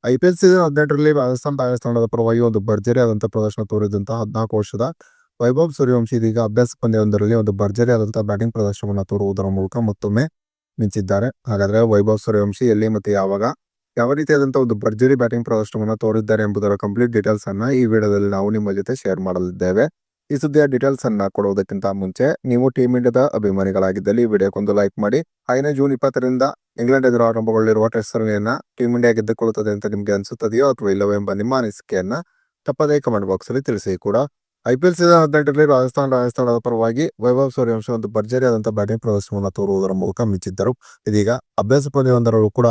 IPL season 18ರಲ್ಲಿ Rajasthan Royals ತಂಡದ ಪರವಾಗಿ ಒಂದು ಭರ್ಜರಿ ಆದಂತಹ ಪ್ರದರ್ಶನ ತೋರಿದಂತಹ 14 ವರ್ಷದ ವೈಭವ್ ಸೂರ್ಯವಂಶಿ ಇದೀಗ ಅಭ್ಯಾಸ ಪಂದ್ಯವೊಂದರಲ್ಲಿ ಒಂದು ಭರ್ಜರಿ ಆದಂತಹ ಬ್ಯಾಟಿಂಗ್ ಪ್ರದರ್ಶನವನ್ನು ತೋರುವುದರ ಮೂಲಕ ಮತ್ತೊಮ್ಮೆ ಮಿಂಚಿದ್ದಾರೆ. ಹಾಗಾದ್ರೆ ವೈಭವ್ ಸೂರ್ಯವಂಶಿ ಎಲ್ಲಿ ಮತ್ತು ಯಾವಾಗ ಯಾವ ರೀತಿಯಾದಂತಹ ಒಂದು ಭರ್ಜರಿ ಬ್ಯಾಟಿಂಗ್ ಪ್ರದರ್ಶನವನ್ನು ತೋರಿದ್ದಾರೆ ಎಂಬುದರ ಕಂಪ್ಲೀಟ್ ಡೀಟೇಲ್ಸ್ ಅನ್ನ ಈ ವಿಡಿಯೋದಲ್ಲಿ ನಾವು ನಿಮ್ಮ ಜೊತೆ ಶೇರ್ ಮಾಡಲಿದ್ದೇವೆ. ಈ ಸುದ್ದಿಯ ಡೀಟೇಲ್ಸ್ ಅನ್ನ ಕೊಡುವುದಕ್ಕಿಂತ ಮುಂಚೆ ನೀವು ಟೀಮ್ ಇಂಡಿಯಾದ ಅಭಿಮಾನಿಗಳಾಗಿದ್ದಲ್ಲಿ ಈ ವಿಡಿಯೋಕ್ಕೊಂದು ಲೈಕ್ ಮಾಡಿ. ಹಾಗೆಯೇ ಜೂನ್ 20ರಿಂದ ಇಂಗ್ಲೆಂಡ್ ಎದುರು ಆರಂಭಗೊಳ್ಳಿರುವ ಟೆಸ್ಟ್ ಸರಣಿಯನ್ನ ಟೀಮ್ ಇಂಡಿಯಾ ಗೆದ್ದುಕೊಳ್ಳುತ್ತದೆ ಅಂತ ನಿಮ್ಗೆ ಅನ್ಸುತ್ತದೆಯೋ ಅಥವಾ ಇಲ್ಲವೋ ಎಂಬ ನಿಮ್ಮ ಅನಿಸಿಕೆಯನ್ನ ತಪ್ಪದೇ ಕಮೆಂಟ್ ಬಾಕ್ಸ್ ಅಲ್ಲಿ ತಿಳಿಸಿ. ಕೂಡ ಐಪಿಎಲ್ ಸೀಸನ್ 18ರಲ್ಲಿ ರಾಜಸ್ಥಾನ್ ರಾಯಲ್ಸ್ ತಂಡದ ಪರವಾಗಿ ವೈಭವ್ ಸೂರ್ಯವಂಶಿ ಒಂದು ಭರ್ಜರಿ ಆದಂತಹ ಬ್ಯಾಟಿಂಗ್ ಪ್ರದರ್ಶನವನ್ನು ತೋರುವುದರ ಮೂಲಕ ಮಿಂಚಿದ್ದರು. ಇದೀಗ ಅಭ್ಯಾಸ ಪಂದ್ಯವೊಂದರಲ್ಲೂ ಕೂಡ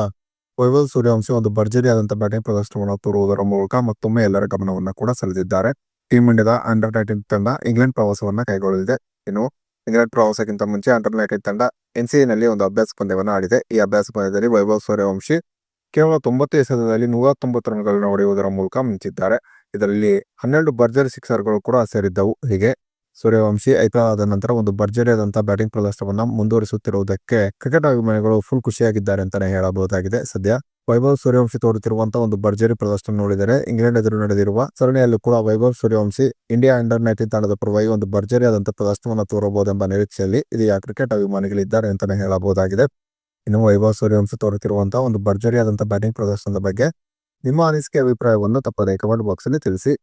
ವೈಭವ್ ಸೂರ್ಯವಂಶಿ ಒಂದು ಭರ್ಜರಿ ಆದಂತಹ ಬ್ಯಾಟಿಂಗ್ ಪ್ರದರ್ಶನವನ್ನು ತೋರುವುದರ ಮೂಲಕ ಮತ್ತೊಮ್ಮೆ ಎಲ್ಲರ ಗಮನವನ್ನು ಕೂಡ ಸೆಳೆದಿದ್ದಾರೆ. ಟೀಮ್ ಇಂಡಿಯಾದ ಅಂಡರ್ 19 ತಂಡ ಇಂಗ್ಲೆಂಡ್ ಪ್ರವಾಸವನ್ನ ಕೈಗೊಳ್ಳಲಿದೆ. ಇನ್ನು ಇಂಗ್ಲೆಂಡ್ ಪ್ರವಾಸಕ್ಕಿಂತ ಮುಂಚೆ ಅಂಡರ್ 19 ತಂಡ NCAನಲ್ಲಿ ಒಂದು ಅಭ್ಯಾಸ ಪಂದ್ಯವನ್ನು ಆಡಿದೆ. ಈ ಅಭ್ಯಾಸ ಪಂದ್ಯದಲ್ಲಿ ವೈಭವ್ ಸೂರ್ಯವಂಶಿ ಕೇವಲ 90 ಎಸೆತದಲ್ಲಿ 190 ರನ್ಗಳನ್ನು ಹೊಡೆಯುವುದರ ಮೂಲಕ ಮಿಂಚಿದ್ದಾರೆ. ಇದರಲ್ಲಿ 12 ಭರ್ಜರಿ ಸಿಕ್ಸರ್ಗಳು ಕೂಡ ಸೇರಿದ್ದವು. ಹೀಗೆ ಸೂರ್ಯವಂಶಿ ಐಪಿಎಲ್ ಆದ ನಂತರ ಒಂದು ಭರ್ಜರಿ ಆದಂತಹ ಬ್ಯಾಟಿಂಗ್ ಪ್ರದರ್ಶನವನ್ನ ಮುಂದುವರಿಸುತ್ತಿರುವುದಕ್ಕೆ ಕ್ರಿಕೆಟ್ ಅಭಿಮಾನಿಗಳು ಫುಲ್ ಖುಷಿಯಾಗಿದ್ದಾರೆ ಅಂತಾನೆ ಹೇಳಬಹುದಾಗಿದೆ. ಸದ್ಯ ವೈಭವ್ ಸೂರ್ಯವಂಶಿ ತೋರುತ್ತಿರುವಂತಹ ಒಂದು ಭರ್ಜರಿ ಪ್ರದರ್ಶನ ನೋಡಿದರೆ ಇಂಗ್ಲೆಂಡ್ ಎದುರು ನಡೆದಿರುವ ಸರಣಿಯಲ್ಲೂ ಕೂಡ ವೈಭವ್ ಸೂರ್ಯವಂಶಿ ಇಂಡಿಯಾ ಅಂಡರ್ 19 ತಂಡದ ಪರವಾಗಿ ಒಂದು ಭರ್ಜರಿ ಆದಂತಹ ಪ್ರದರ್ಶನವನ್ನು ತೋರಬಹುದೆಂಬ ನಿರೀಕ್ಷೆಯಲ್ಲಿ ಇದೀಗ ಕ್ರಿಕೆಟ್ ಅಭಿಮಾನಿಗಳಿದ್ದಾರೆ ಅಂತಾನೆ ಹೇಳಬಹುದಾಗಿದೆ. ಇನ್ನು ವೈಭವ್ ಸೂರ್ಯವಂಶಿ ತೋರುತ್ತಿರುವಂತಹ ಒಂದು ಭರ್ಜರಿ ಆದಂತಹ ಬ್ಯಾಟಿಂಗ್ ಪ್ರದರ್ಶನದ ಬಗ್ಗೆ ನಿಮ್ಮ ಅನಿಸಿಕೆ ಅಭಿಪ್ರಾಯವನ್ನು ತಪ್ಪದೇ ಕಮೆಂಟ್ ಬಾಕ್ಸ್ ಅಲ್ಲಿ ತಿಳಿಸಿ.